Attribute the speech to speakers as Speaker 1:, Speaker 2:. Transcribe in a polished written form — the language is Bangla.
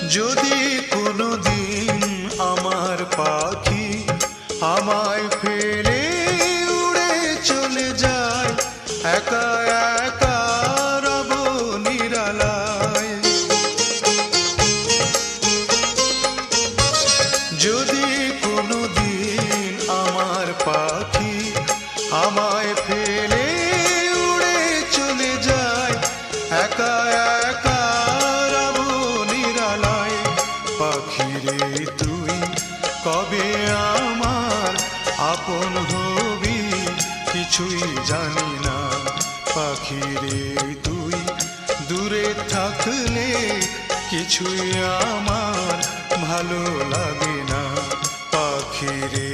Speaker 1: যদি কোনোদিন আমার পাখি আমায় ফেলে উড়ে চলে যায়, একা একা রব নিরালায়। যদি কোনোদিন আমার পাখি আমায় ফেলে উড়ে চলে যায়, একা একা রব নিরালায়। পাখিরে তুই কবে আমার আপন হবি কিছুই জানি না। পাখিরে তুই দূরে থাকলে কিছুই আমার ভালো লাগে না। পাখিরে